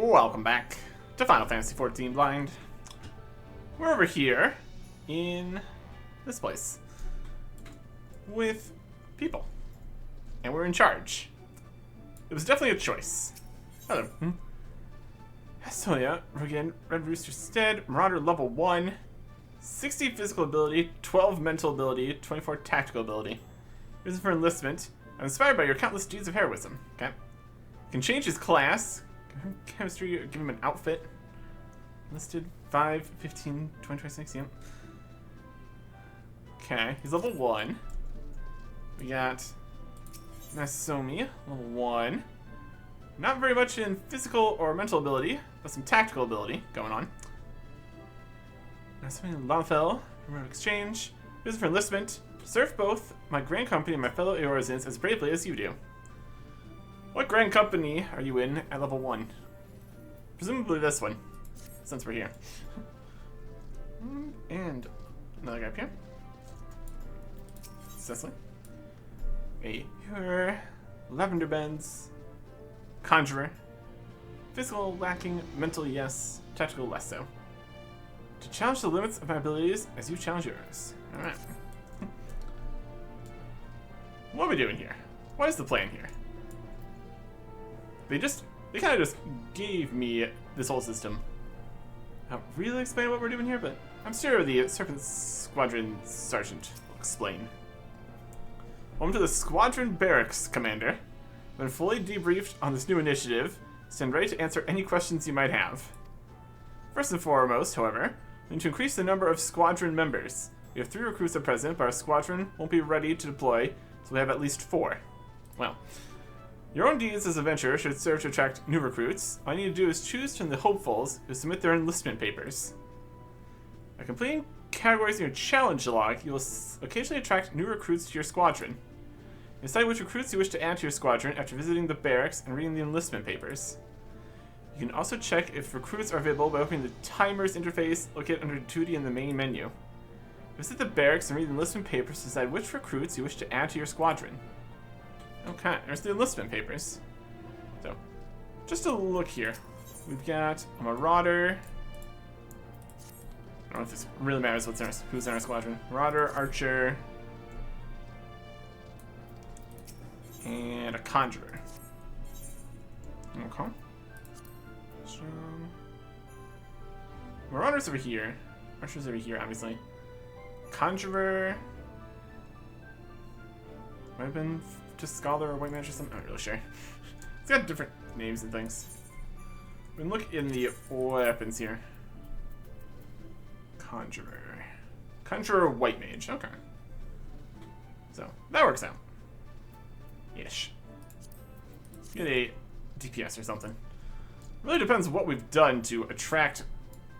Welcome back to Final Fantasy XIV Blind. We're over here in this place with people, and we're in charge. It was definitely a choice. Hello. Estonia, again, Red Rooster Stead, Marauder level 1, 60 physical ability, 12 mental ability, 24 tactical ability. Reason for enlistment. I'm inspired by your countless deeds of heroism. Okay. Can change his class. Chemistry, give him an outfit. Listed 5, 15, 20, 26, yep. Okay, he's level 1. We got Nasomi, level 1. Not very much in physical or mental ability, but some tactical ability going on. Nasomi Lalfell, remember exchange. Reason for enlistment. Serve both my grand company and my fellow Eorzans as bravely as you do. What grand company are you in at level 1? Presumably this one, since we're here. And another guy up here. Cecily. Here. Lavender Bends. Conjurer. Physical lacking, mental yes, tactical less so. To challenge the limits of my abilities as you challenge yours. Alright. What are we doing here? What is the plan here? They kind of just gave me this whole system. Not really explain what we're doing here, but I'm sure the Serpent Squadron Sergeant will explain. Welcome to the Squadron Barracks, Commander. When fully debriefed on this new initiative, stand ready to answer any questions you might have. First and foremost, however, we need to increase the number of squadron members. We have 3 recruits at present, but our squadron won't be ready to deploy, so we have at least 4. Well, your own deeds as a venture should serve to attract new recruits. All you need to do is choose from the hopefuls who submit their enlistment papers. By completing categories in your challenge log, you will occasionally attract new recruits to your squadron. Decide which recruits you wish to add to your squadron after visiting the barracks and reading the enlistment papers. You can also check if recruits are available by opening the timers interface located under duty in the main menu. Visit the barracks and read the enlistment papers to decide which recruits you wish to add to your squadron. Okay, there's the enlistment papers. So, just a look here. We've got a Marauder. I don't know if this really matters who's in our squadron. Marauder, Archer, and a Conjurer. Okay. So, Marauder's over here. Archer's over here, obviously. Conjurer might have been just Scholar or White Mage or something. I'm not really sure. It's got different names and things. We can look in the weapons here. Conjurer. Conjurer, White Mage. Okay. So, that works out. Ish. Get a DPS or something. Really depends what we've done to attract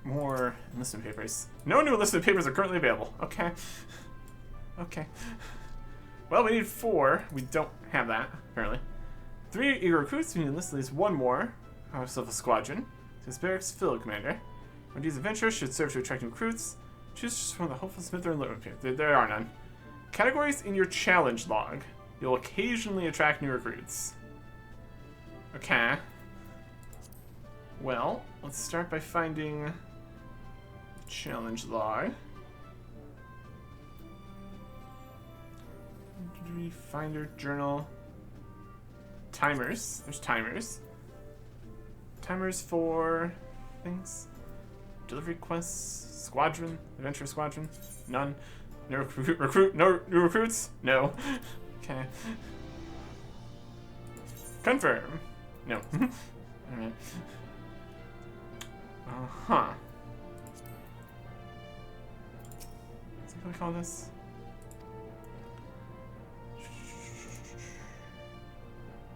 more enlistment papers. No new enlistment papers are currently available. Okay. Okay. Well, we need 4. We don't have that, apparently. 3 eager recruits. We need to enlist at least 1 more. Ourselves a squadron. This barracks filled, Commander. Our deeds of venture should serve to attract new recruits. Choose from the hopeful Smith or enlistment. There are none. Categories in your challenge log. You'll occasionally attract new recruits. Okay. Well, let's start by finding challenge log. Finder, journal, timers. There's timers. Timers for things. Delivery quests, squadron, adventure squadron. None. No recruit. No new recruits. No. Okay. Confirm. No. Alright. Uh-huh. What's we call this?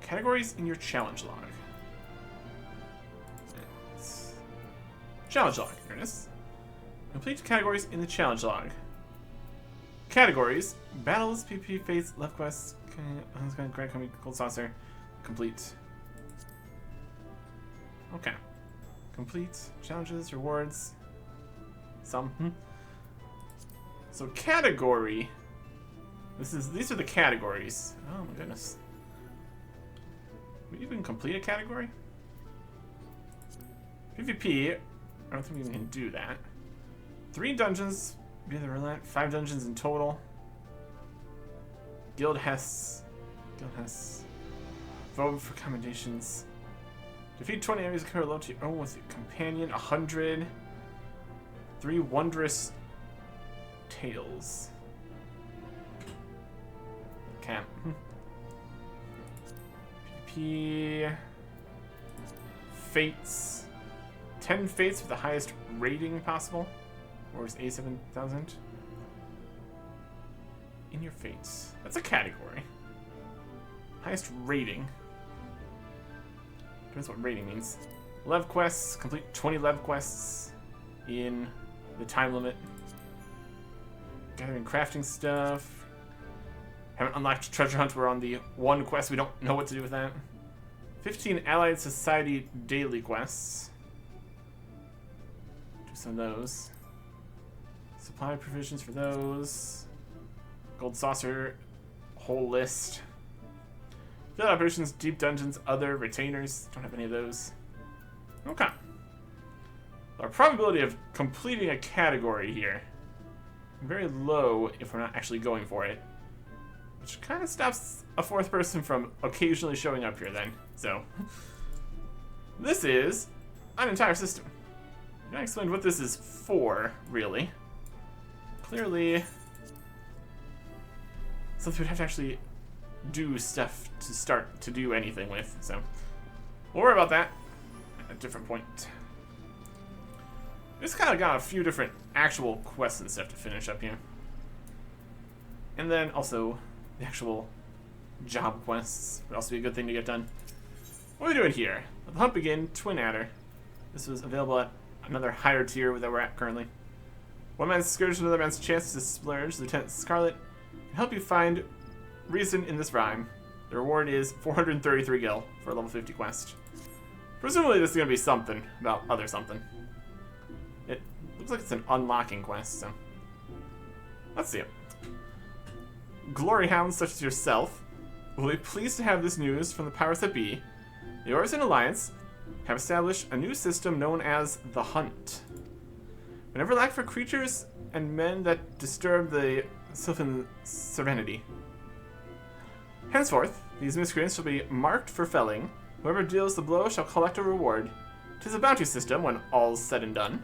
Categories in your challenge log. Challenge log, here it is. Complete categories in the challenge log. Categories: battles, PvP, fates, left quests, Grand Company, Gold Saucer. Complete. Okay. Complete challenges, rewards. Some. So category. These are the categories. Oh my goodness. We even complete a category? PvP, I don't think we can do that. 3 dungeons, be the roulette, 5 dungeons in total. Guild Hess. Vote for commendations. Defeat 20 enemies occur low to your own with your companion. 100. 3 wondrous tales. Camp. PvP. Fates. 10 fates with the highest rating possible. Or is A7000? In your fates. That's a category. Highest rating. Depends what rating means. Lev quests. Complete 20 Lev quests in the time limit. Gathering crafting stuff. Haven't unlocked treasure hunt. We're on the 1 quest. We don't know what to do with that. 15 Allied Society daily quests. Do some of those. Supply provisions for those. Gold saucer. Whole list. Field operations, deep dungeons, other retainers. Don't have any of those. Okay. Our probability of completing a category here very low if we're not actually going for it, which kind of stops a 4th person from occasionally showing up here then. So this is an entire system. I explained what this is for, really. Clearly something we'd have to actually do stuff to start to do anything with, so we'll worry about that at a different point. Just kind of got a few different actual quests and stuff to finish up here. And then also the actual job quests would also be a good thing to get done. What are we doing here? Let the hunt begin, Twin Adder. This was available at another higher tier that we're at currently. One man's scourge, another man's chance to splurge. Lieutenant Scarlet can help you find reason in this rhyme. The reward is 433 gil for a level 50 quest. Presumably this is going to be something about other something. It looks like it's an unlocking quest, so let's see it. Glory hounds such as yourself will be pleased to have this news from the powers that be. The Orison Alliance have established a new system known as the Hunt. Whenever lack for creatures and men that disturb the Sylvan serenity. Henceforth, these miscreants shall be marked for felling. Whoever deals the blow shall collect a reward. 'Tis a bounty system when all's said and done.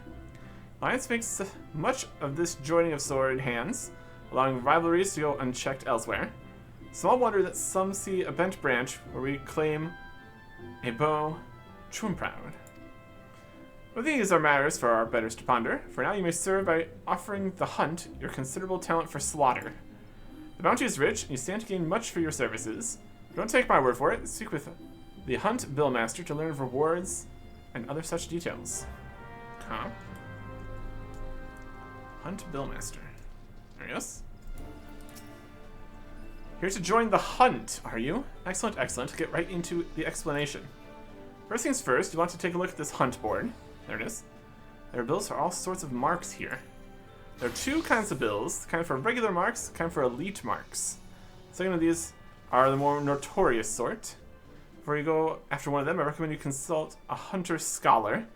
Alliance makes much of this joining of sword hands, allowing rivalries to go unchecked elsewhere. Small wonder that some see a bent branch where we claim a bow true and proud. But these are matters for our betters to ponder. For now you may serve by offering the Hunt your considerable talent for slaughter. The bounty is rich, and you stand to gain much for your services. Don't take my word for it. Speak with the Hunt Billmaster to learn of rewards and other such details. Huh? Hunt Billmaster. There he is. Here to join the Hunt, are you? Excellent, excellent. Get right into the explanation. First things first, you want to take a look at this Hunt board. There it is. There are bills for all sorts of marks here. There are 2 kinds of bills, kind for regular marks, kind for elite marks. Second of these are the more notorious sort. Before you go after one of them, I recommend you consult a hunter scholar.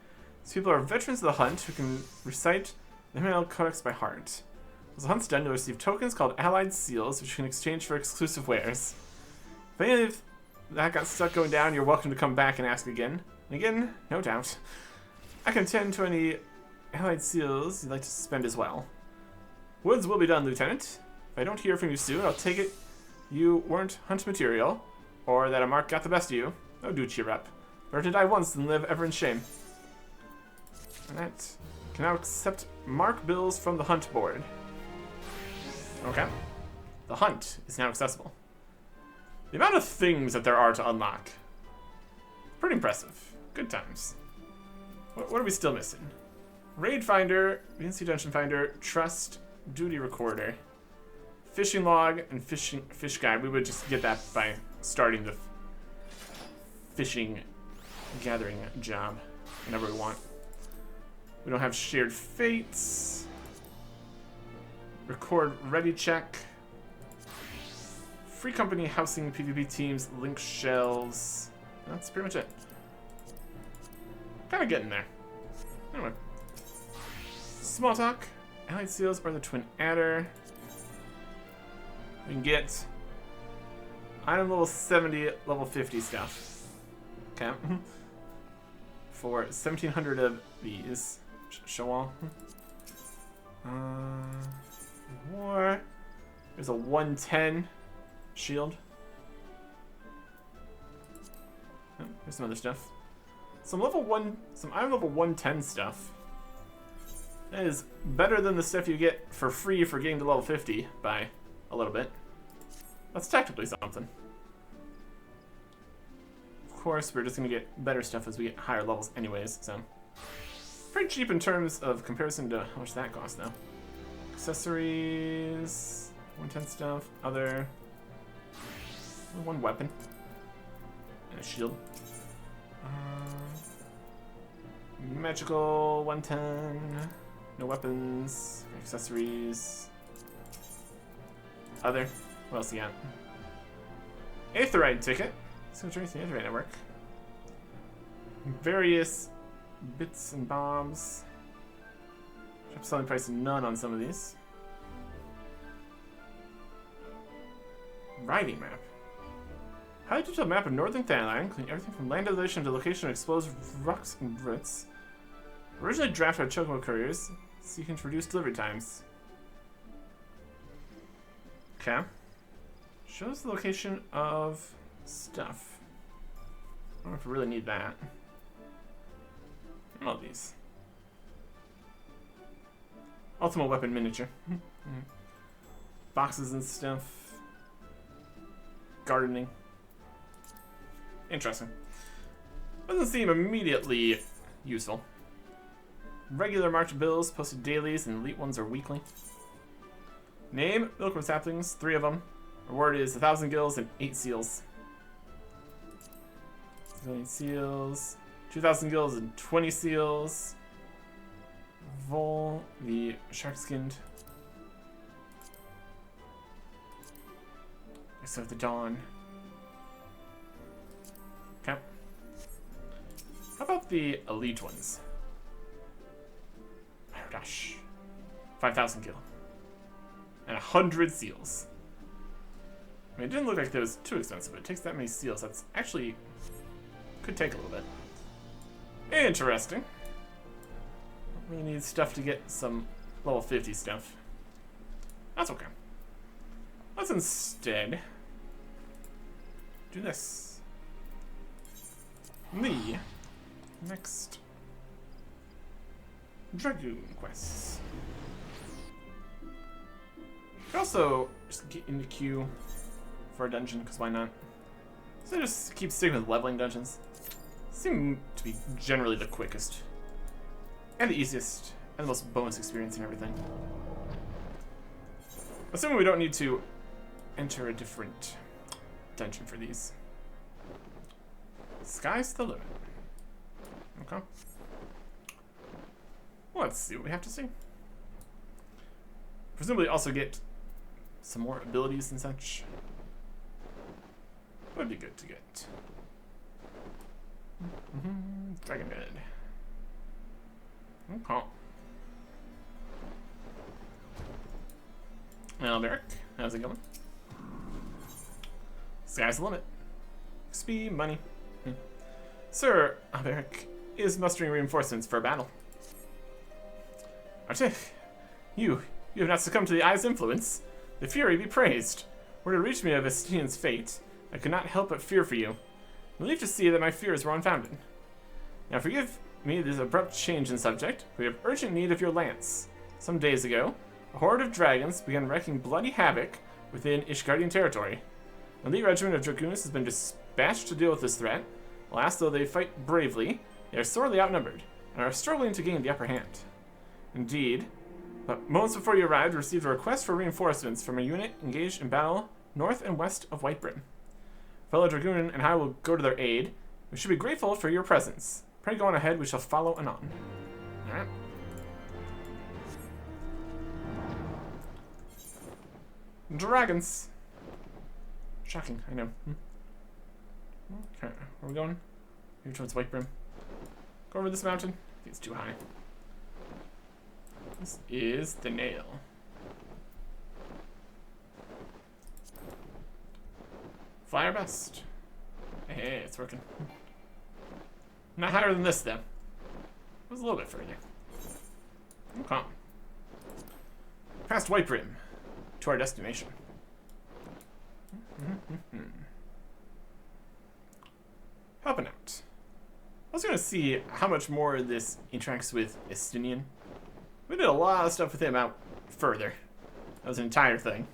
These people are veterans of the Hunt who can recite the Himmel Codex by heart. As the Hunt's done, you'll receive tokens called Allied Seals, which you can exchange for exclusive wares. If any of that got stuck going down, you're welcome to come back and ask again. And again, no doubt. I can tend to any Allied Seals you'd like to spend as well. Woods will be done, Lieutenant. If I don't hear from you soon, I'll take it you weren't Hunt material, or that a mark got the best of you. Oh, do cheer up. Better to die once than live ever in shame. And that can now accept mark bills from the Hunt board. Okay. The Hunt is now accessible. The amount of things that there are to unlock. Pretty impressive. Good times. What are we still missing? Raid Finder, Vinci Dungeon Finder, Trust, Duty Recorder, Fishing Log, and Fish Guide. We would just get that by starting the fishing gathering job whenever we want. We don't have Shared Fates. Record Ready Check. Free Company Housing PvP Teams, Link Shells. That's pretty much it. Kind of getting there. Anyway. Small talk. Allied seals or the twin adder. We can get item level 70, level 50 stuff. Okay. For 1,700 of these. Show all. War. There's a 110 shield. Oh, there's some other stuff. Some item level 110 stuff. That is better than the stuff you get for free for getting to level 50 by a little bit. That's technically something. Of course, we're just gonna get better stuff as we get higher levels anyways, so. Pretty cheap in terms of comparison to how much that costs though. Accessories, 110 stuff, other, one weapon, and a shield. Magical 110, no weapons, accessories, other. What else you got? Aetherite ticket. So join the Aetherite network. Various bits and bobs. Selling price none on some of these. Riding map. Highly detailed map of northern Thailand, including everything from land elevation to location of exposed rocks and roots. Originally drafted by Chocobo couriers, seeking to reduce delivery times. Okay. Shows the location of stuff. I don't know if we really need that. All these. Ultimate weapon miniature. Boxes and stuff. Gardening. Interesting. Doesn't seem immediately useful. Regular marked bills posted dailies and elite ones are weekly. Name, Milkworm saplings, 3 of them. Reward is 1,000 gills and 8 seals. 1,000 seals. 2,000 gills and 20 seals. Vol, the shark-skinned. So the dawn. Okay. How about the elite ones? Gosh. 5,000 gil. And 100 seals. I mean, it didn't look like that was too expensive, but it takes that many seals. That's actually could take a little bit. Interesting. We need stuff to get some level 50 stuff. That's okay. Let's instead do this. The next Dragoon quests. Could also just get in the queue for a dungeon, because why not? So just keep sticking with leveling dungeons. Seem to be generally the quickest. And the easiest. And the most bonus experience and everything. Assuming we don't need to enter a different dungeon for these. Sky's the limit. Okay. Well, let's see what we have to see. Presumably also get some more abilities and such. Would be good to get. Dragon Head. Okay. Alberic, how's it going? Sky's the limit. XP, money. Sir, Alberic is mustering reinforcements for a battle. Artik, you have not succumbed to the Eye's influence. The Fury be praised. Were to reach me of Estinian's fate, I could not help but fear for you. Relieved to see that my fears were unfounded. Now forgive me this abrupt change in subject. We have urgent need of your lance. Some days ago, a horde of dragons began wreaking bloody havoc within Ishgardian territory. An elite regiment of dragoons has been dispatched to deal with this threat. Alas, though they fight bravely, they are sorely outnumbered, and are struggling to gain the upper hand. Indeed, but moments before you arrived, received a request for reinforcements from a unit engaged in battle north and west of Whitebrim. Fellow Dragoon and I will go to their aid. We should be grateful for your presence. Pray go on ahead, we shall follow anon. Alright. Dragons. Shocking, I know. Okay, where are we going? Maybe towards Whitebrim. Go over this mountain. I think it's too high. This is the nail. Fire best. Hey, it's working. Not higher than this, though. It was a little bit further. Okay. Past White Rim. To our destination. Helping out. I was going to see how much more this interacts with Estinian. We did a lot of stuff with him out further. That was an entire thing.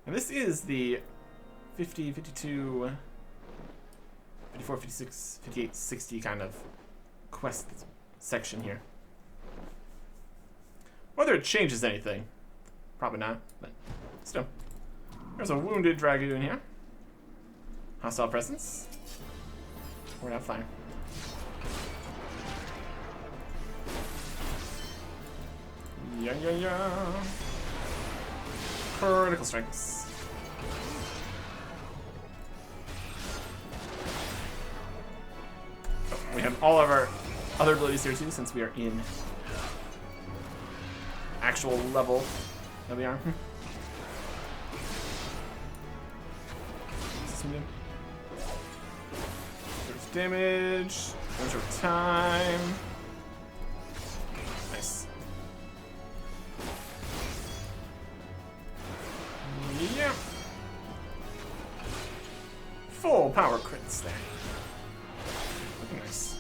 And this is the 50, 52, 54, 56, 58, 60 kind of quest section here. Whether it changes anything, probably not, but still. There's a wounded dragoon here. Hostile presence. We're not fine. Yeah. Critical strikes. Oh, we have all of our other abilities here too, since we are in actual level that we are. There's damage. There's our time. Nice. Yeah. Full power crits there. Looking nice.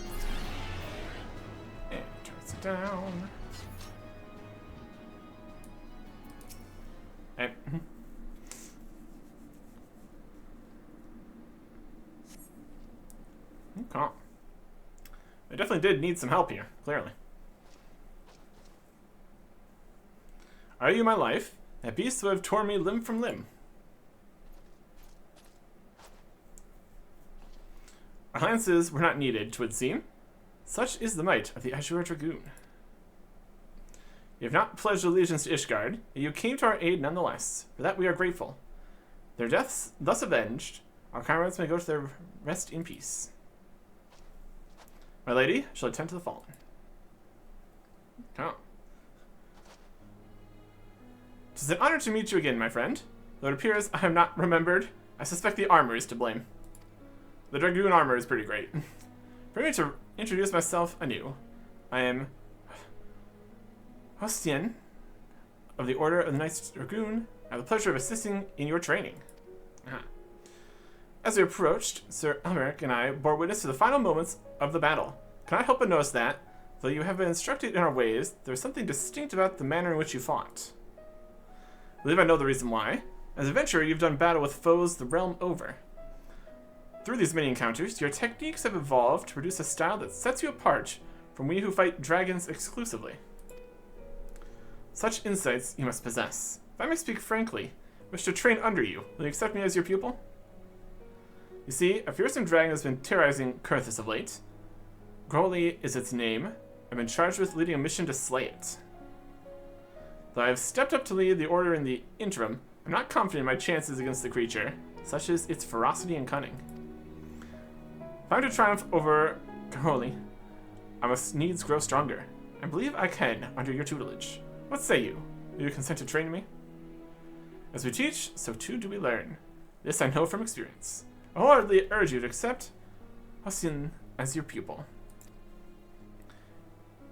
And turns it down. And okay. They definitely did need some help here, clearly. Are you my life? That beast would have torn me limb from limb. Our lances were not needed, 'twould seem. Such is the might of the Azure Dragoon. You have not pledged allegiance to Ishgard, yet you came to our aid nonetheless. For that we are grateful. Their deaths thus avenged, our comrades may go to their rest in peace. My lady shall attend to the fallen. Oh. 'Tis an honor to meet you again, my friend. Though it appears I am not remembered, I suspect the armor is to blame. The Dragoon armor is pretty great. Permit me to introduce myself anew. I am Hostien of the Order of the Knights Dragoon. I have the pleasure of assisting in your training. As we approached, Sir Elmeric and I bore witness to the final moments of the battle. Cannot help but notice that, though you have been instructed in our ways, there is something distinct about the manner in which you fought. I believe I know the reason why. As an adventurer, you've done battle with foes the realm over. Through these many encounters, your techniques have evolved to produce a style that sets you apart from we who fight dragons exclusively. Such insights you must possess. If I may speak frankly, I wish to train under you. Will you accept me as your pupil? You see, a fearsome dragon has been terrorizing Kurthus of late. Growly is its name. I've been charged with leading a mission to slay it. Though I have stepped up to lead the order in the interim, I'm not confident in my chances against the creature, such as its ferocity and cunning. If I'm to triumph over Growly, I must needs grow stronger. I believe I can under your tutelage. What say you? Will you consent to train me? As we teach, so too do we learn. This I know from experience. I wholeheartedly urge you to accept Hostien as your pupil.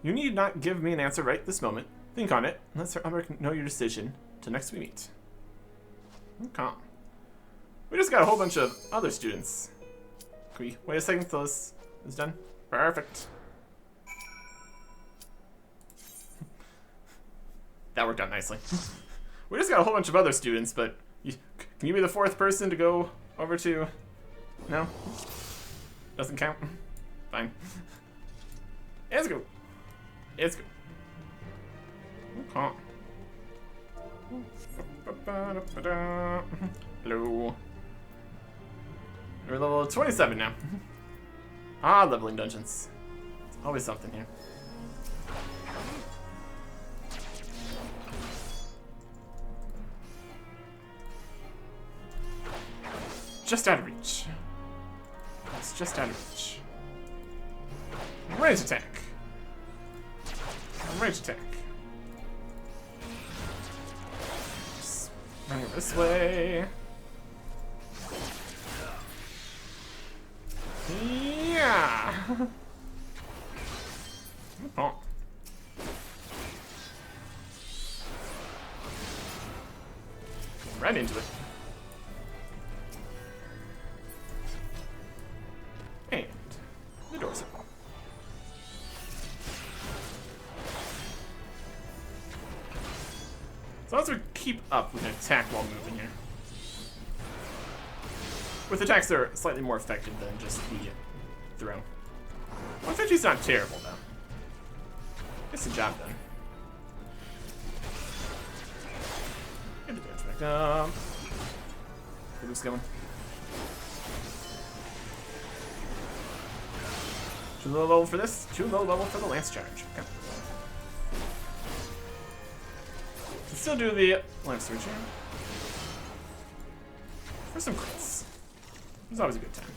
You need not give me an answer right this moment. Think on it, and let Sir Elmeric know your decision till next we meet. Okay. We just got a whole bunch of other students. Can we wait a second till this is done? Perfect. That worked out nicely. We just got a whole bunch of other students, but can you be the fourth person to go over to... No? Doesn't count? Fine. Let's go. Let's go. Okay. Hello. We're level 27 now. Leveling dungeons. There's always something here. Just out of reach. It's just out of reach. Range attack. Range attack. Running this way. Yeah. Oh. Right into it. And the door's open. As long as we keep up, we can attack while moving here. With attacks that are slightly more effective than just the throw. 150's not terrible, though. Gets the job done. Get the damage back up. Get Luke's going. Too low level for this, too low level for the lance charge. Okay. Can still do the lance surge here. For some crits. It's always a good time.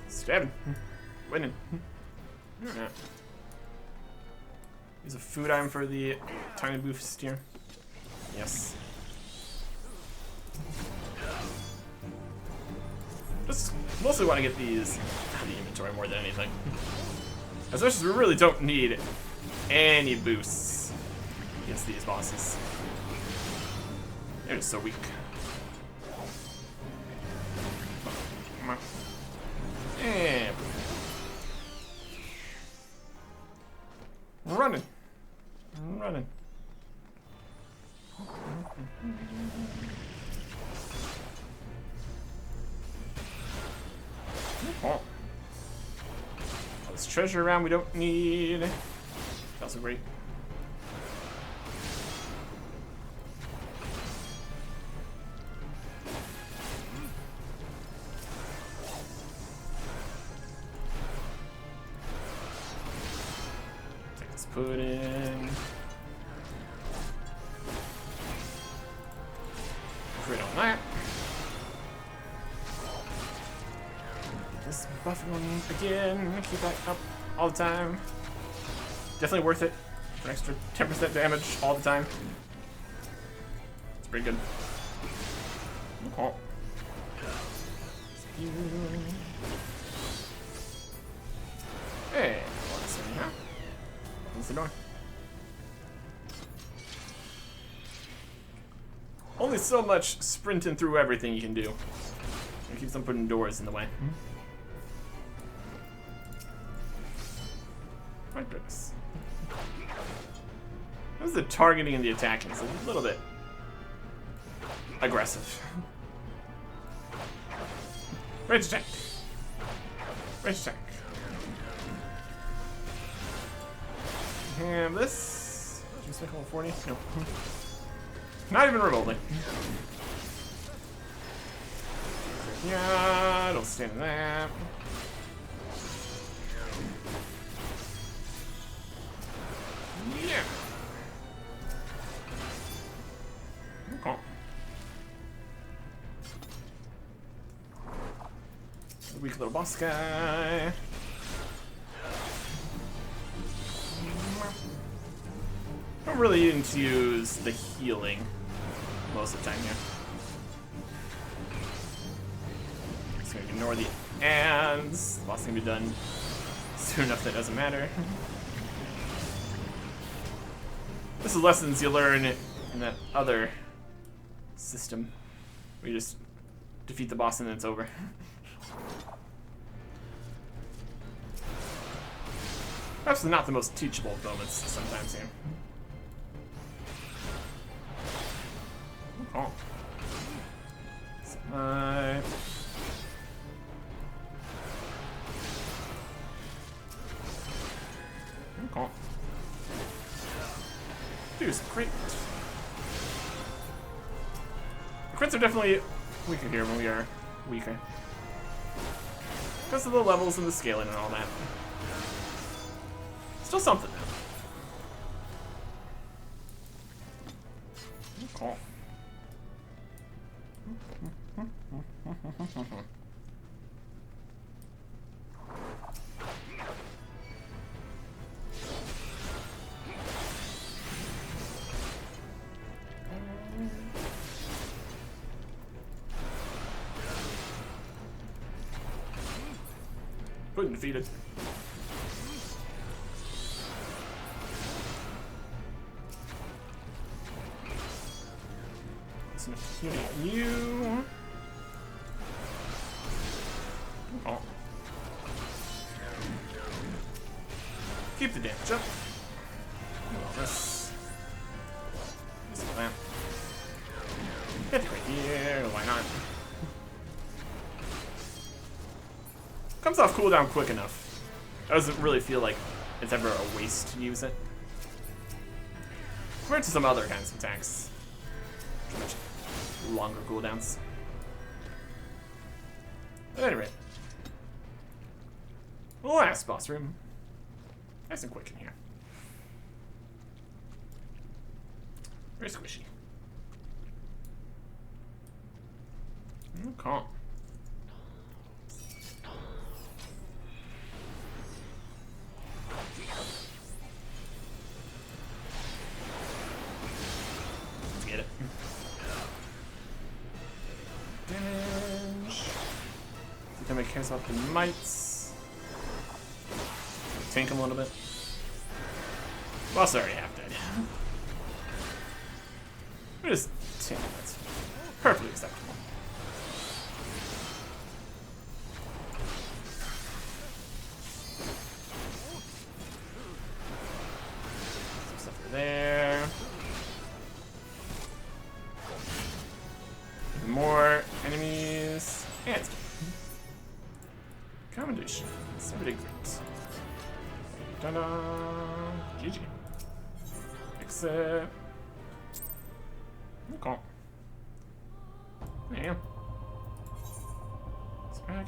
Stabbing. Winning. Alright. Use a food item for the tiny boost here. Yes. Just mostly want to get these out of the inventory more than anything. As much as we really don't need any boosts against these bosses. They're just so weak. Come on. And running. Running. Oh. All this treasure around we don't need. Also great. Take this pudding. Crit on that. This buff going again. Keep that up all the time. Definitely worth it. For an extra 10% damage all the time. It's pretty good. Oh. Hey, what's in here? What's the door? Only so much sprinting through everything you can do. It keeps on putting doors in the way. My goodness. How's the targeting and the attacking? It's a little bit aggressive. Range attack. Range attack. And this. Did you make level 40? No. Not even remotely. Yeah, don't stand in that. Yeah. Okay. Weak little boss guy. Don't really need to use the healing most of the time here. Just gonna ignore the ands. The boss can be done soon enough that it doesn't matter. This is lessons you learn in that other system where you just defeat the boss and then it's over. Perhaps not the most teachable moments sometimes here. Oh. Okay. Dude, it's great. The crits are definitely weaker here when we are weaker. Because of the levels and the scaling and all that. Still something though. Okay. put him defeated. Some healing on you. Oh. Keep the damage up. This. That. Hit right here. Why not? Comes off cooldown quick enough. It doesn't really feel like it's ever a waste to use it. Compared to some other kinds of attacks. Much longer cooldowns. At any rate. Last boss room. Nice and quick in here. Very squishy. Okay. Let's get it. Damage. Somebody cares about the mites. Tank him a little bit. Boss already half dead. We just tank him. That's perfectly acceptable. Some stuff over there. Even more enemies. And commendation. Somebody great. Ta-da! GG. Except. Okay. Damn.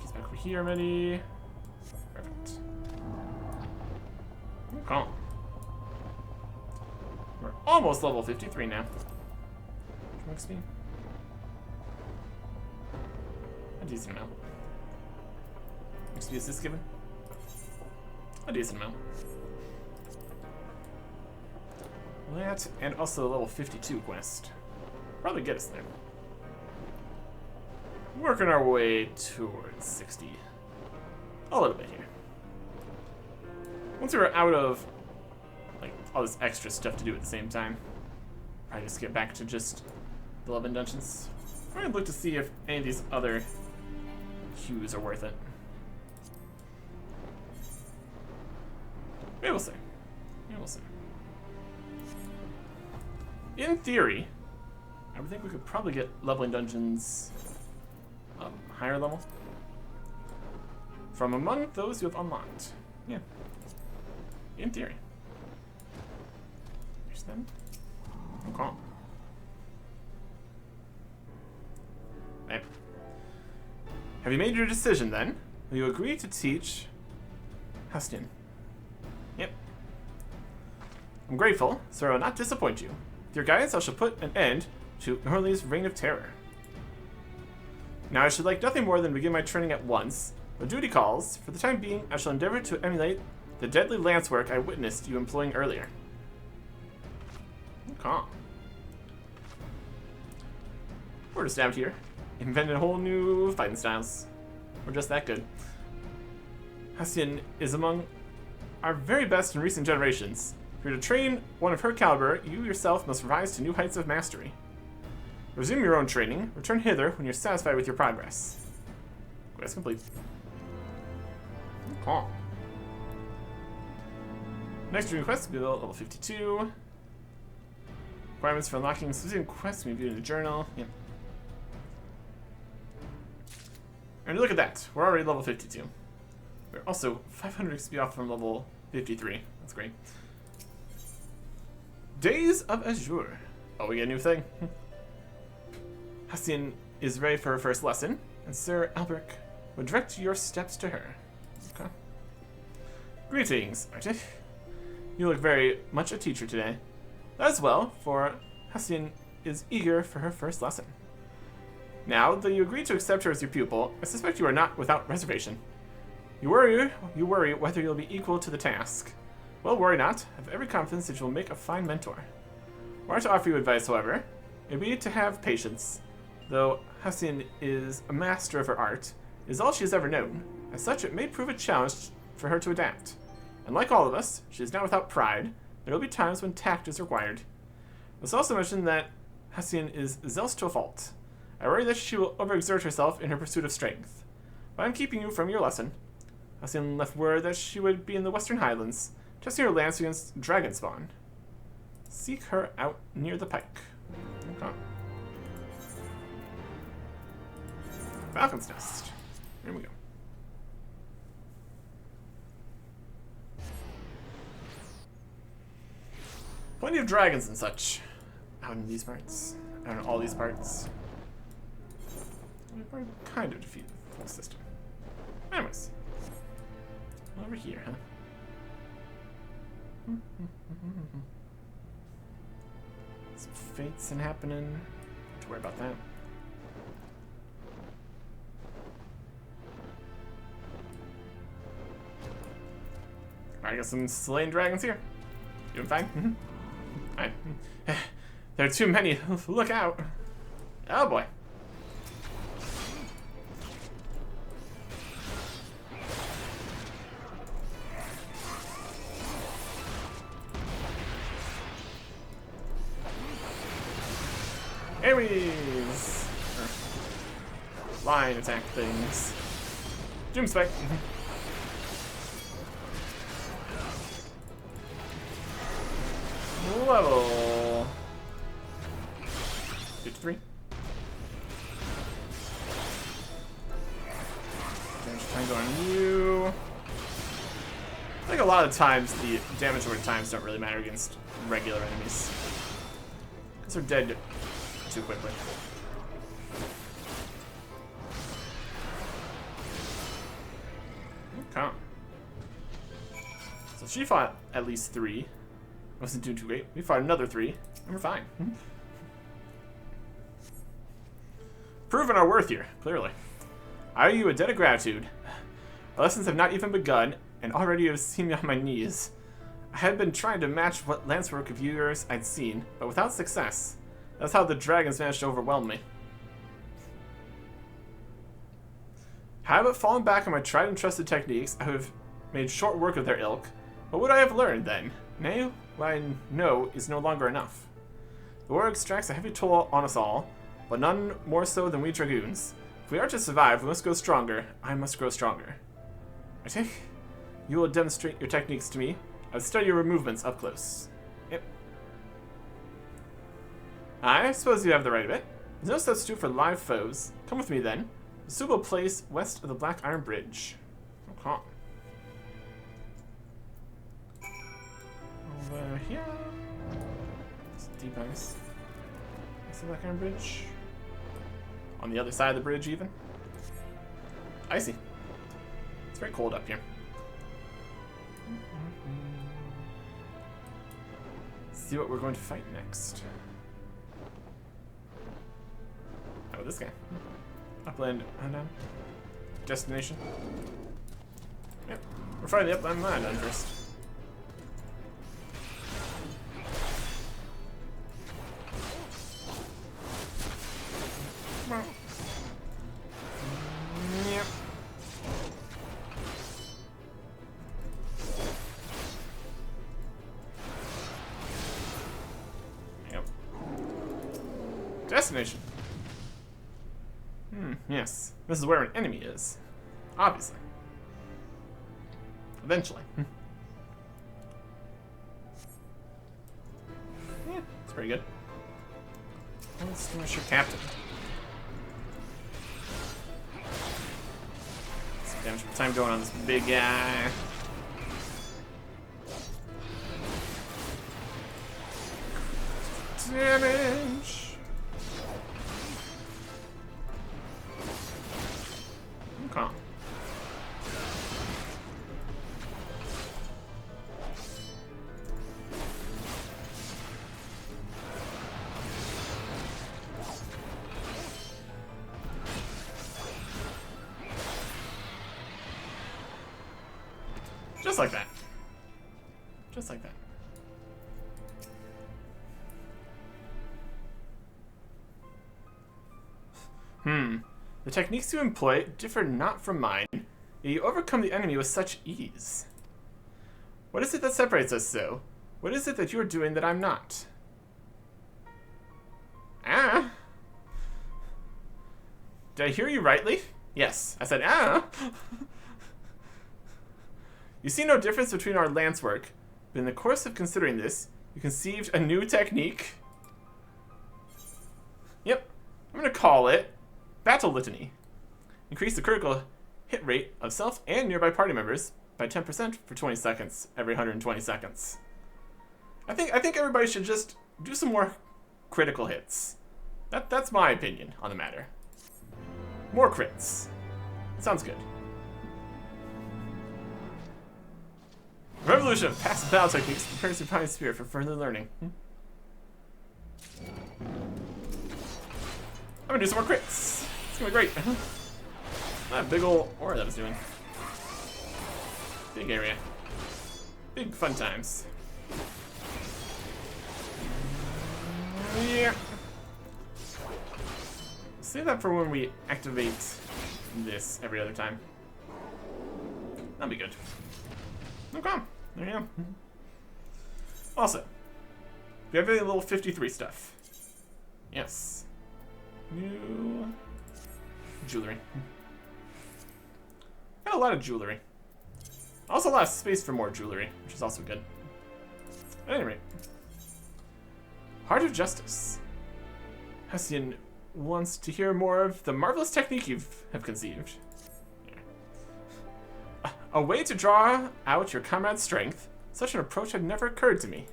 He's back over here already. Perfect. Okay. We're almost level 53 now. XP. A decent amount. XP is this given? A decent amount. That, and also a level 52 quest. Probably get us there. Working our way towards 60. A little bit here. Once we're out of like all this extra stuff to do at the same time, probably just get back to just the 11 dungeons. I'm gonna look to see if any of these other queues are worth it. Maybe we'll see. Maybe we'll see. In theory, I would think we could probably get leveling dungeons higher level from among those who have unlocked. Yeah. In theory. Here's them. Okay. Right. Have you made your decision then? Will you agree to teach Hustin? Yep. I'm grateful, so I will not disappoint you. With your guidance, I shall put an end to Norley's reign of terror. Now I should like nothing more than begin my training at once, but duty calls. For the time being, I shall endeavor to emulate the deadly lance work I witnessed you employing earlier. Okay. We're just out here, inventing whole new fighting styles. We're just that good. Hustin is among our very best in recent generations. If you're to train one of her caliber, you yourself must rise to new heights of mastery. Resume your own training. Return hither when you're satisfied with your progress. Quest complete. Okay. Next dream quest will be level 52. Requirements for unlocking specific quests may be viewed in the journal. Yep. And look at that. We're already level 52. We're also 500 XP off from level 53. That's great. Days of Azure. Oh, we get a new thing. Hustin is ready for her first lesson, and Sir Albert will direct your steps to her. Okay. Greetings, Arctic. You look very much a teacher today. That is well, for Hustin is eager for her first lesson. Now, though you agree to accept her as your pupil, I suspect you are not without reservation. You worry whether you'll be equal to the task. Well, worry not. I have every confidence that you will make a fine mentor. Were I to offer you advice, however, it would be to have patience. Though Hustin is a master of her art, it is all she has ever known. As such, it may prove a challenge for her to adapt. And like all of us, she is not without pride. There will be times when tact is required. Let's also mention that Halcyon is zealous to a fault. I worry that she will overexert herself in her pursuit of strength. But I'm keeping you from your lesson. Halcyon left word that she would be in the Western Highlands, testing her lance against dragon spawn. Seek her out near the pike. Okay. Falcon's Nest. Here we go. Plenty of dragons and such. Out in these parts. Out in all these parts. We've already kind of defeated the whole system. Anyways. Over here, huh? Some fates and happening. Don't have to worry about that. I got some slain dragons here. Doing fine? There are too many. Look out. Oh boy. Aries! Line attack things. Doomspike. Level 53. Damage tango on you. I think a lot of times the damage over times don't really matter against regular enemies. Because they're dead too quickly. Okay. So she fought at least 3. Wasn't doing too great. We fought another 3, and we're fine. Proving our worth here, clearly. I owe you a debt of gratitude. The lessons have not even begun, and already you have seen me on my knees. I had been trying to match what lance work of yours I'd seen, but without success. That's how the dragons managed to overwhelm me. Had I but fallen back on my tried and trusted techniques, I would have made short work of their ilk. What would I have learned then? Nay, what I know is no longer enough. The war extracts a heavy toll on us all, but none more so than we dragoons. If we are to survive, we must grow stronger. I must grow stronger. I take you will demonstrate your techniques to me. I will study your movements up close. Yep. I suppose you have the right of it. There's no substitute for live foes. Come with me then. A suitable place west of the Black Iron Bridge. Okay. Over here. It's deep ice. Is the Black Iron Bridge? On the other side of the bridge, even. Icy. It's very cold up here. See what we're going to fight next. Oh, this guy. Upland Undown. Destination. Yep. We're fighting the Upland Undown first. Yep. Yep. Destination. Yes. This is where an enemy is. Obviously. Eventually. Yeah, it's pretty good. Let's finish your captain. Some damage for time going on this big guy. Damage! Okay. Just like that. Just like that. The techniques you employ differ not from mine. Yet you overcome the enemy with such ease. What is it that separates us so? What is it that you're doing that I'm not? Ah! Did I hear you rightly? Yes, I said ah! You see no difference between our lance work, but in the course of considering this, you conceived a new technique. Yep, I'm gonna call it Battle Litany. Increase the critical hit rate of self and nearby party members by 10% for 20 seconds every 120 seconds. I think everybody should just do some more critical hits. That's my opinion on the matter. More crits. Sounds good. Revolution of passive battle techniques prepares your party spirit for further learning. I'm gonna do some more crits. It's gonna be great. That big ol' aura that I was doing. Big area. Big fun times. Yeah. Save that for when we activate this every other time. That'll be good. No problem. There you go. Also, do you have any little 53 stuff? Yes. New jewelry. Got a lot of jewelry. Also a lot of space for more jewelry, which is also good. At any rate. Heart of Justice. Hessian wants to hear more of the marvelous technique you have conceived. A way to draw out your comrade's strength. Such an approach had never occurred to me.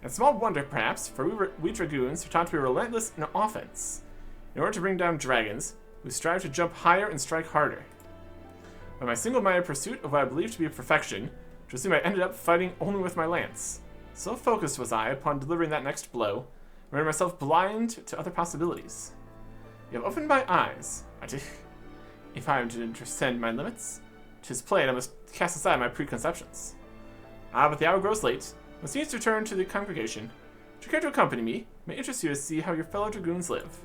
And small wonder, perhaps, for we dragoons are taught to be relentless in offense, in order to bring down dragons, who strive to jump higher and strike harder. By my single-minded pursuit of what I believed to be perfection, to assume I ended up fighting only with my lance. So focused was I upon delivering that next blow, I rendered myself blind to other possibilities. You have opened my eyes. If I am to transcend my limits, 'tis plain I must cast aside my preconceptions. Ah, but the hour grows late. I must needs return to the congregation. Would you care to accompany me? It may interest you to see how your fellow dragoons live.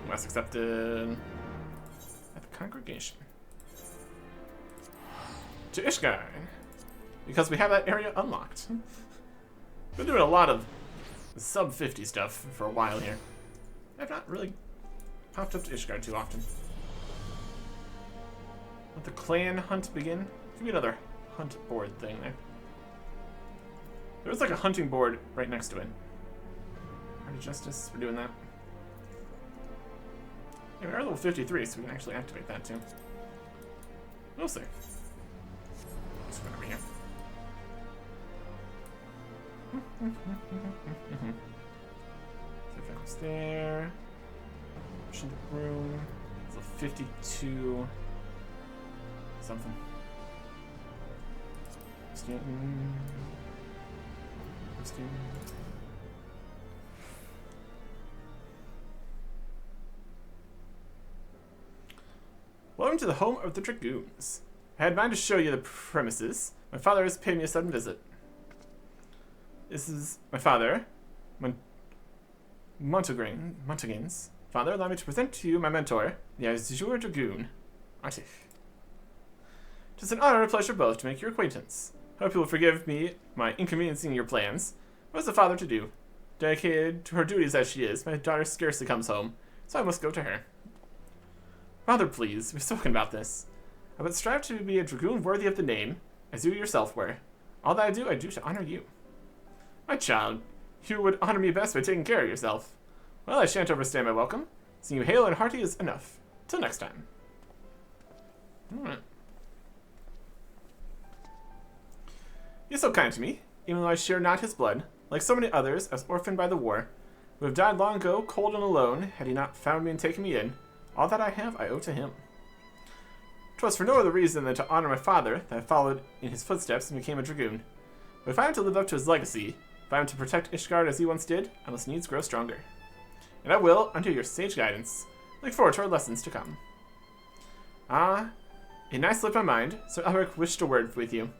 West accepted. At the congregation. To Ishgar. Because we have that area unlocked. Been doing a lot of sub 50 stuff for a while here. I've not really popped up to Ishgar too often. Let the clan hunt begin. Give me another hunt board thing there. There's like a hunting board right next to it. Heart of Justice, we're doing that. Yeah, we are level 53, so we can actually activate that too. We'll see. Let's go over here. So if I was there. Push in the room. It's a 52 something. Welcome to the home of the Dragoons. I had in mind to show you the premises. My father has paid me a sudden visit. This is my father, Montaguin's father. Allow me to present to you my mentor, the Azure Dragoon, Artif. It is an honor and pleasure both to make your acquaintance. I hope you will forgive me my inconveniencing your plans. What is the father to do? Dedicated to her duties as she is, my daughter scarcely comes home, so I must go to her. Father, please, we've spoken about this. I would strive to be a dragoon worthy of the name, as you yourself were. All that I do to honor you. My child, you would honor me best by taking care of yourself. Well, I shan't overstay my welcome. Seeing you hale and hearty is enough. Till next time. Alright. He is so kind to me, even though I share not his blood. Like so many others, I was orphaned by the war, who have died long ago, cold and alone, had he not found me and taken me in. All that I have, I owe to him. 'Twas for no other reason than to honor my father that I followed in his footsteps and became a dragoon. But if I am to live up to his legacy, if I am to protect Ishgard as he once did, I must needs grow stronger. And I will, under your sage guidance, look forward to our lessons to come. Ah, a nice slipped my mind, so Elric wished a word with you.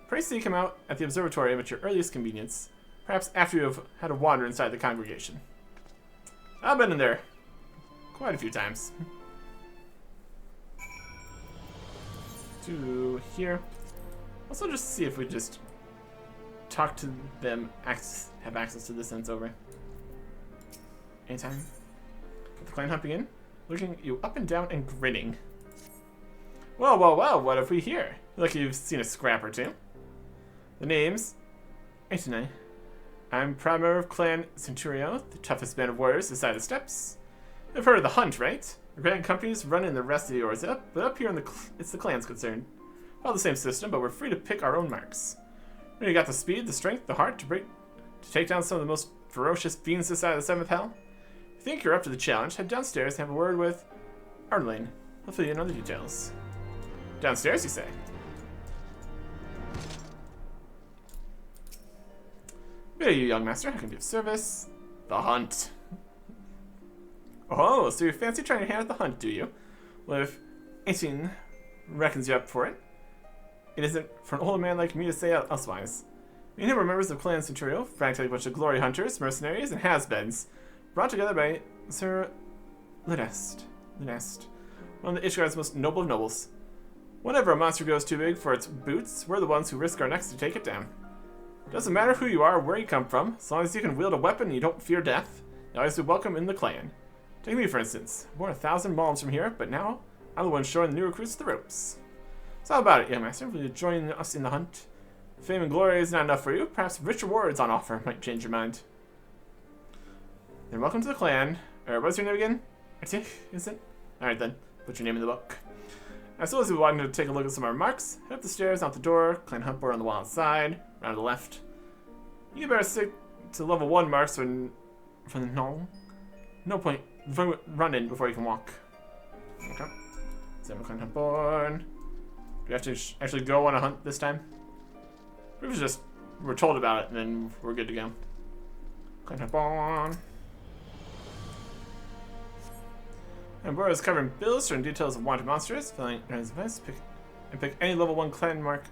Pray seek him out at the observatory at your earliest convenience, perhaps after you have had a wander inside the congregation. I've been in there quite a few times. to here. Also, just see if we just talk to them, have access to this since over. Anytime. Get the clan hunt begin. Looking at you up and down and grinning. Well, well, well, what have we here? Look, you've seen a scrap or two. The name's Aitonai. I'm proud member of Clan Centurio, the toughest band of warriors this side of the steppes. You've heard of the hunt, right? The grand companies run in the rest of the yours up, but up here it's the clan's concern. All the same system, but we're free to pick our own marks. When you got the speed, the strength, the heart to take down some of the most ferocious fiends this side of the 7th hell? If you think you're up to the challenge, head downstairs and have a word with Arlene. I'll fill you in on the details. Downstairs, you say? Good day, you young master. How can I be of service? The hunt. Oh, so you fancy trying your hand at the hunt, do you? Well, if 18 reckons you up for it, it isn't for an old man like me to say elsewise. Me and him are members of Clan Centurio, practically a bunch of glory hunters, mercenaries, and has-beens, brought together by Sir Lunest, one of the Ishgard's most noble of nobles. Whenever a monster goes too big for its boots, we're the ones who risk our necks to take it down. Doesn't matter who you are or where you come from, as long as you can wield a weapon and you don't fear death, you'll always be welcome in the clan. Take me, for instance. I'm born 1,000 miles from here, but now I'm the one showing the new recruits the ropes. So how about it, young master? Will you join us in the hunt? Fame and glory is not enough for you. Perhaps rich rewards on offer might change your mind. Then welcome to the clan. What's your name again? Artik, is it? Alright then, put your name in the book. As soon as we wanted to take a look at some of our marks, head up the stairs, out the door, clan hunt board on the wall outside, around to the left. You better stick to level 1 marks from the no point run in before you can walk. Okay. So clan hunt board. Do we have to actually go on a hunt this time? We're told about it and then we're good to go. Clan hunt board. And Bora is covering bills, showing details of wanted monsters, filling Aaron's advice, pick any level 1 clan mark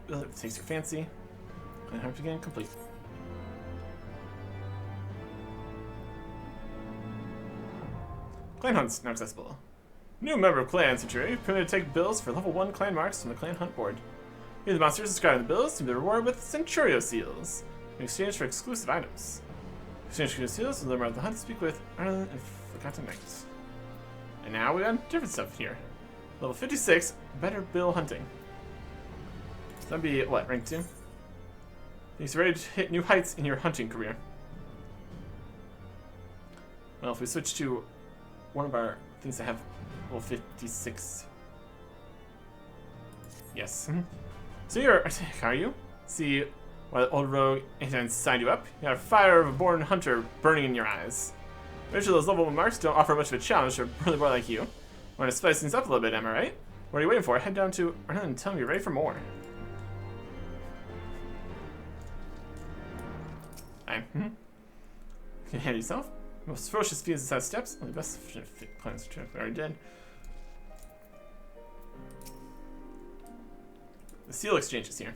that takes your fancy. Clan hunt again, complete. Clan hunts now accessible. New member of Clan Century, permitted to take bills for level 1 clan marks from the clan hunt board. Use the monsters described in the bills to be rewarded with Centurio seals in exchange for exclusive items. Exchange for seals will learn about the hunt to speak with Arlen and Forgotten Knight. And now we got different stuff here. Level 56, better bill hunting. So that'd be, what, rank 2? He's ready to hit new heights in your hunting career. Well, if we switch to one of our things that have level 56. Yes. So you're, how are you? See, while the old rogue ain't signed you up, you got a fire of a born hunter burning in your eyes. Eventually those level 1 marks don't offer much of a challenge for a burly boy like you. Want to spice things up a little bit, am I right? What are you waiting for? Head down to Arlen and tell me you're ready for more. Hi. Can you handle yourself? Most ferocious fiends inside steps. Only best fit plans to we already did. The seal exchange is here.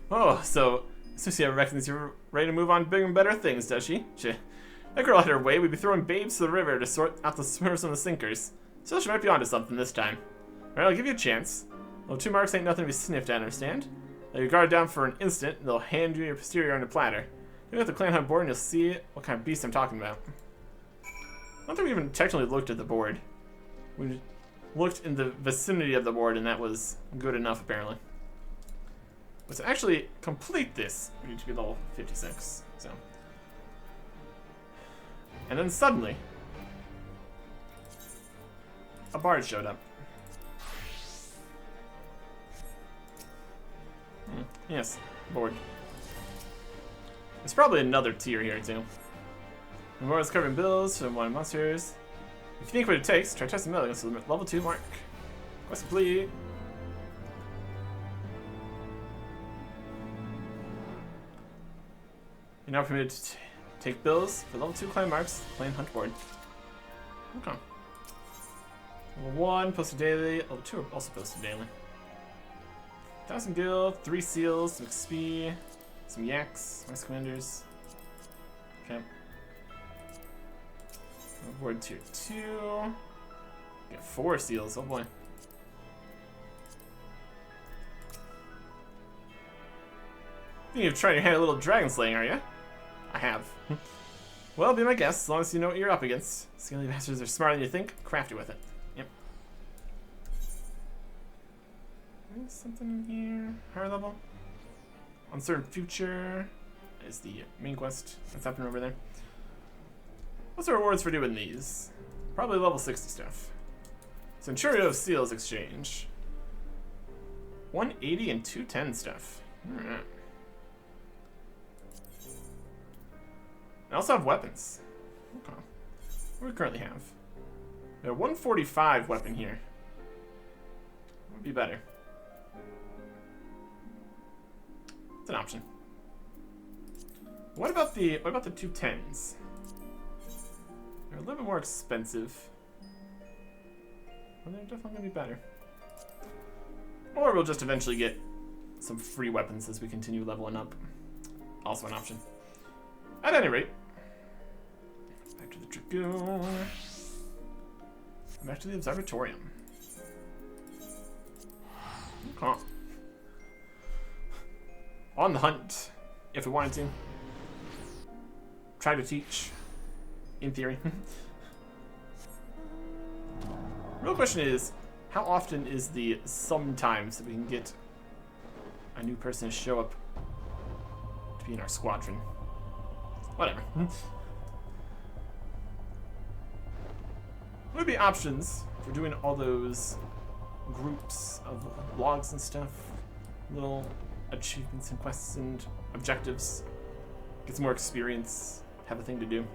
Oh, so Susia reckons you're ready to move on bigger and better things, does she? That girl had her way. We'd be throwing babes to the river to sort out the swimmers and the sinkers. So she might be onto something this time. Alright, I'll give you a chance. Well, 2 marks ain't nothing to be sniffed at, understand? Lay your guard down for an instant, and they'll hand you your posterior on a platter. You at the clan hunt board and you'll see what kind of beast I'm talking about. I don't think we even technically looked at the board. We looked in the vicinity of the board, and that was good enough, apparently. But to actually complete this, we need to be level 56. So, and then suddenly, a bard showed up. Yes, board. There's probably another tier here too. The more is covering bills from one monsters. If you think what it takes, try testing metal against the level 2 mark. Quest complete. You're now permitted to take bills for level 2 clan marks, clan hunt board. Okay. Level 1, posted daily. Level 2 are also posted daily. 1,000 gil, 3 seals, some XP, some yaks, nice commanders. Okay. Board tier 2. Get 4 seals, oh boy. Think you've tried your hand at a little dragon slaying, are you? I have. Well, be my guest, as long as you know what you're up against. Scaly bastards are smarter than you think. Crafty with it. Yep. There's something in here. Higher level. Uncertain future is the main quest. That's happening over there. What's the rewards for doing these? Probably level 60 stuff. Centurio of Seals exchange. 180 and 210 stuff. Alright. I also have weapons. Okay. What do we currently have? We have a 145 weapon here. Would be better. It's an option. What about the 210s? They're a little bit more expensive. Well, they're definitely gonna be better. Or we'll just eventually get some free weapons as we continue leveling up. Also an option. At any rate, back to the Dragoon. Back to the Observatorium. Okay. On the hunt, if we wanted to. Try to teach, in theory. Real question is, how often is the sometimes that we can get a new person to show up to be in our squadron? Whatever. What would be options for doing all those groups of logs and stuff? Little achievements and quests and objectives. Get some more experience. Have a thing to do.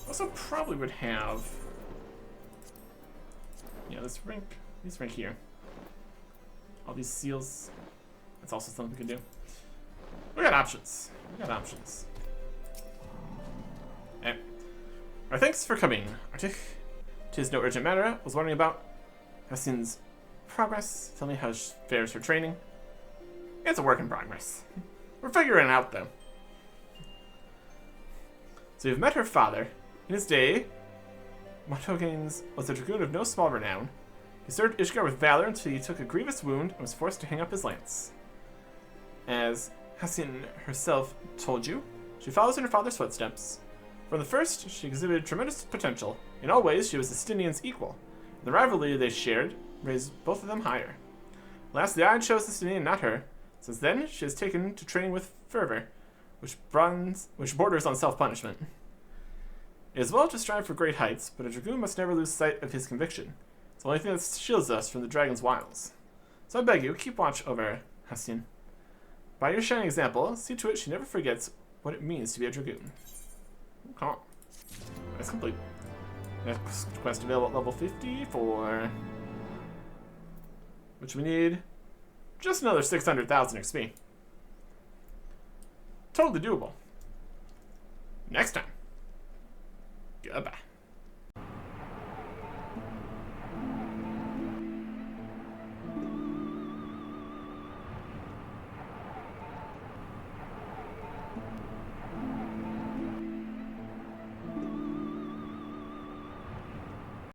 Also probably would have... yeah, this rank here. All these seals. That's also something we can do. We got options. We got options. Alright. Our thanks for coming, Arctic. 'Tis no urgent matter. I was wondering about Hessin's progress. Tell me how fares her training. It's a work in progress. We're figuring it out, though. So you've met her father. In his day, Montoganes was a dragoon of no small renown. He served Ishgar with valor until he took a grievous wound and was forced to hang up his lance. As Hassin herself told you, she follows in her father's footsteps. From the first, she exhibited tremendous potential. In all ways, she was Estinian's equal. The rivalry they shared raised both of them higher. Last, the Eye chose Estinian, not her. Since then, she has taken to training with fervor, which borders on self-punishment. It is well to strive for great heights, but a dragoon must never lose sight of his conviction. It's the only thing that shields us from the dragon's wiles. So I beg you, keep watch over Hassin. By your shining example, see to it she never forgets what it means to be a dragoon. Okay. That's complete. Next quest available at level 54. Which we need just another 600,000 XP. Totally doable. Next time. Goodbye.